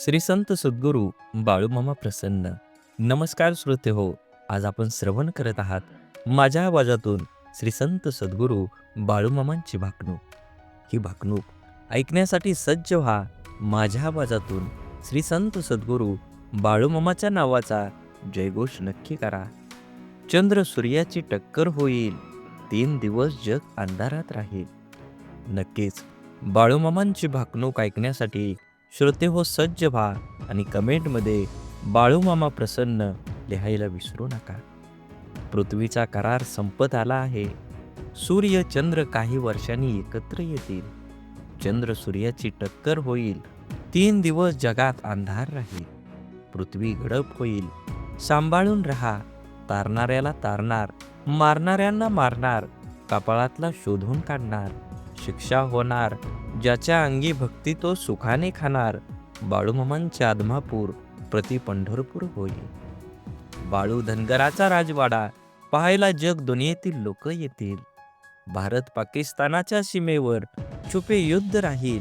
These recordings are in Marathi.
श्री संत सद्गुरू बाळूमामा प्रसन्न. नमस्कार श्रोते हो. आज आपण श्रवण करत आहात माझ्या आवाजातून श्री संत सद्गुरू बाळूमामांची भाकणूक. ही भाकणूक ऐकण्यासाठी सज्ज व्हा. माझ्या आवाजातून श्री संत सद्गुरू बाळूमामाच्या नावाचा जयघोष नक्की करा. चंद्र सूर्याची टक्कर होईल, 3 दिवस जग अंधारात राहील. नक्कीच बाळूमामांची भाकणूक ऐकण्यासाठी श्रोते हो सज्ज व्हा आणि कमेंटमध्ये बाळूमामा प्रसन्न लिहायला विसरू नका. पृथ्वीचा करार संपत आला आहे. सूर्य चंद्र काही वर्षांनी एकत्र येतील. चंद्र सूर्याची टक्कर होईल, 3 दिवस जगात अंधार राहील. पृथ्वी गडप होईल, सांभाळून राहा. तारणाऱ्याला तारणार, मारणाऱ्यांना मारणार, कपाळातला शोधून काढणार. शिक्षा होणार, ज्याच्या अंगी भक्ती तो सुखाने खाणार. बाळूमामांच्या आदमापूर प्रति पंढरपूर होईल. बाळू धनगराचा राजवाडा पाहायला जग दुनियेतील लोक येतील. भारत पाकिस्तानाच्या सीमेवर छुपे युद्ध राहील.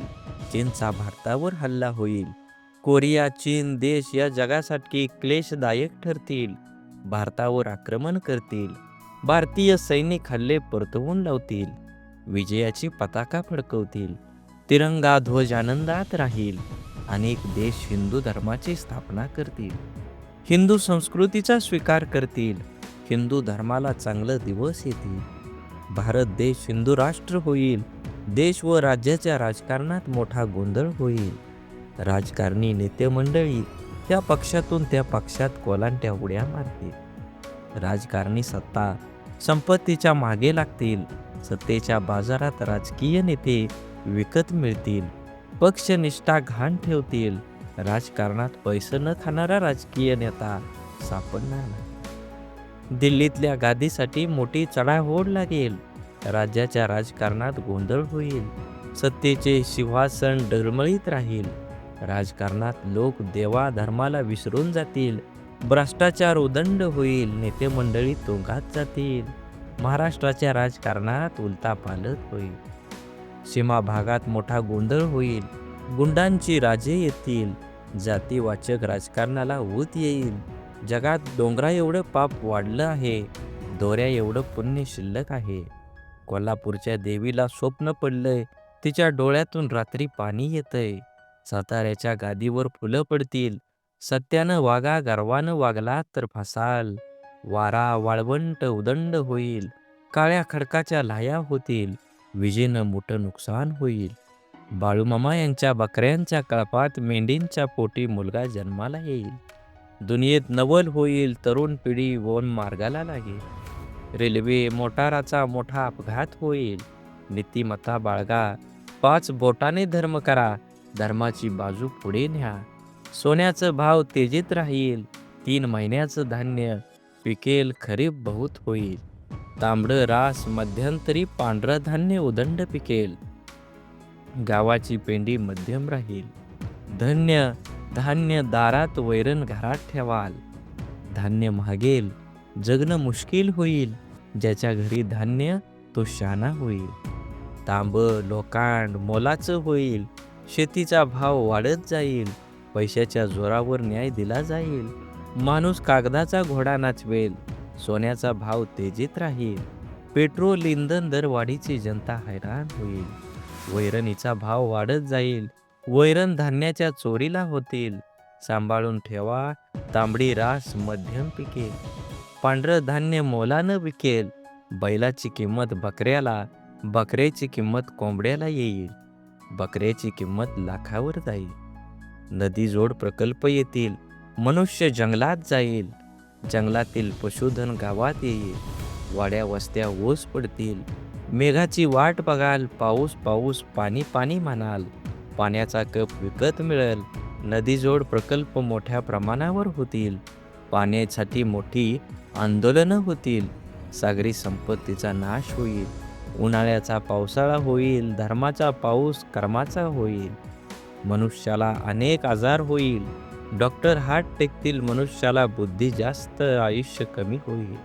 चीनचा भारतावर हल्ला होईल. कोरिया चीन देश या जगासाठी क्लेशदायक ठरतील. भारतावर आक्रमण करतील. भारतीय सैनिक हल्ले परतवून लावतील. विजयाची पताका फडकवतील. तिरंगा ध्वज आनंदात राहील. अनेक देश हिंदू धर्माची स्थापना करतील. हिंदू संस्कृतीचा स्वीकार करतील. हिंदू धर्माला चांगले दिवस येतील. भारत देश हिंदू राष्ट्र होईल. देश व राज्याच्या राजकारणात मोठा गोंधळ होईल. राजकारणी नेते मंडळी त्या पक्षातून त्या पक्षात कोलांट्या उड्या मारतील. राजकारणी सत्ता संपत्तीच्या मागे लागतील. सत्तेच्या बाजारात राजकीय नेते विकत मिळतील. पक्षनिष्ठा घाण ठेवतील. राजकारणात पैसे न खाणारा राजकीय नेता सापडणार नाही. दिल्लीतल्या गादीसाठी मोठी चढाओढ लागेल. राज्याच्या राजकारणात गोंधळ होईल. सत्तेचे सिंहासन डळमळीत राहील. राजकारणात लोक देवा धर्माला विसरून जातील. भ्रष्टाचार उदंड होईल. नेते मंडळी तुरुंगात जातील. महाराष्ट्राच्या राजकारणात उलथापालथ होईल. सीमा भागात मोठा गोंधळ होईल. गुंडांची राजे येतील. जातीवाचक राजकारणाला ऊत येईल. जगात डोंगरा एवढं पाप वाढलं आहे. दोऱ्या एवढं पुण्य शिल्लक आहे. कोल्हापूरच्या देवीला स्वप्न पडलंय. तिच्या डोळ्यातून रात्री पाणी येतंय. साताऱ्याच्या गादीवर फुलं पडतील. सत्यानं वागा, गर्वानं वागला तर फसाल. वारा वाळवंट उदंड होईल. काळ्या खडकाच्या लाया होतील. विजेनं मोठं नुकसान होईल. बाळूमामा यांच्या बकऱ्यांच्या कळपात मेंढींच्या पोटी मुलगा जन्माला येईल. दुनियेत नवल होईल. तरुण पिढी वन मार्गाला लागेल. रेल्वे मोटाराचा मोठा अपघात होईल. नीतिमत्ता बाळगा. 5 बोटाने धर्म करा. धर्माची बाजू पुढे न्या. सोन्याचं भाव तेजीत राहील. 3 महिन्याचं धान्य पिकेल. खरीप बहुत होईल. तांबडं रास मध्यंतरी पांढरं धान्य उदंड पिकेल. गावाची पेंडी मध्यम राहील. धन्य धान्य दारात, वैरण घरात ठेवाल. धान्य महागेल. जगणं मुश्किल होईल. ज्याच्या घरी धान्य तो शाना होईल. तांब लोकांड मोलाचं होईल. शेतीचा भाव वाढत जाईल. पैशाच्या जोरावर न्याय दिला जाईल. माणूस कागदाचा घोडा नाचवेल. सोन्याचा भाव तेजीत राहील. पेट्रोल इंधन दरवाढीची जनता हैराण होईल. वैरणीचा भाव वाढत जाईल. वैरण धान्याच्या चोरीला होतील. सांभाळून ठेवा. तांबडी रास मध्यम पिकेल. पांढरं धान्य मोलानं विकेल. बैलाची किंमत बकऱ्याला, बकऱ्याची किंमत कोंबड्याला येईल. बकऱ्याची किंमत लाखावर जाईल. नदी जोड प्रकल्प येतील. मनुष्य जंगलात जाईल. जंगलातील पशुधन गावात येईल. वाड्या वस्त्या ओस पडतील. मेघाची वाट बघाल. पाऊस पाऊस पाणी पाणी म्हणाल. पाण्याचा कप विकत मिळेल. नदीजोड प्रकल्प मोठ्या प्रमाणावर होतील. पाण्यासाठी मोठी आंदोलनं होतील. सागरी संपत्तीचा नाश होईल. उन्हाळ्याचा पावसाळा होईल. धर्माचा पाऊस कर्माचा होईल. मनुष्याला अनेक आजार होईल. डॉक्टर हात टेकतील. मनुष्याला बुद्धी जास्त, आयुष्य कमी होईल.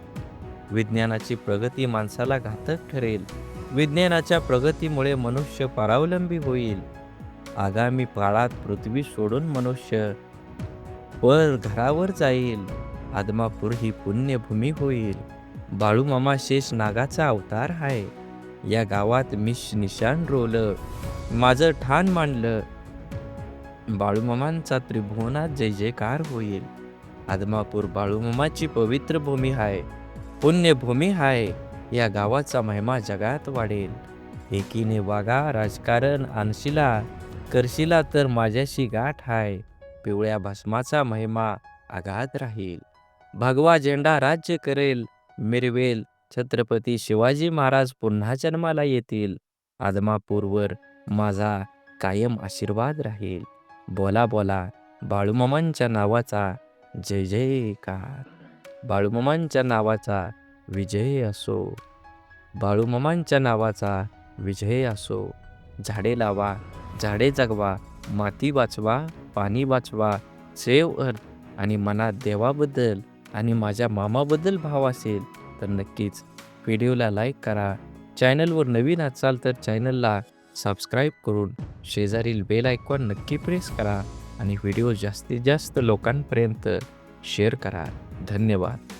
विज्ञानाची प्रगती माणसाला घातक ठरेल. विज्ञानाच्या प्रगतीमुळे मनुष्य परावलंबी होईल. आगामी काळात पृथ्वी सोडून मनुष्य पर घरावर जाईल. आदमापूर ही पुण्यभूमी होईल. बाळूमामा शेष नागाचा अवतार आहे. या गावात मी निशाण रोवलं, माझं ठाण मांडलं. बाळूमामांचा त्रिभुवनात जय जयकार होईल. आदमापूर बाळूमामाची पवित्र भूमी आहे, पुण्यभूमी आहे. या गावाचा महिमा जगात वाढेल. एकीने वागा राजकारण आणशिला, करशिला तर माझ्याशी गाठ आहे. पिवळ्या भस्माचा महिमा आगाध राहील. भगवा झेंडा राज्य करेल, मिरवेल. छत्रपती शिवाजी महाराज पुन्हा जन्माला येतील. आदमापूरवर माझा कायम आशीर्वाद राहील. बोला बोला बाळूमामांच्या नावाचा जय जयकार. बाळूमामांच्या नावाचा विजय असो. बाळूमामांच्या नावाचा विजय असो. झाडे लावा, झाडे जगवा, माती वाचवा, पाणी वाचवा. सेव अर्थ आणि मनात देवाबद्दल आणि माझ्या मामाबद्दल भाव असेल तर नक्कीच व्हिडिओला लाईक करा. चॅनलवर नवीन असाल तर चॅनलला सबस्क्राईब करून शेजारील बेल आयकॉन नक्की प्रेस करा आणि व्हिडिओ जास्तीत जास्त लोकांपर्यंत शेअर करा. धन्यवाद.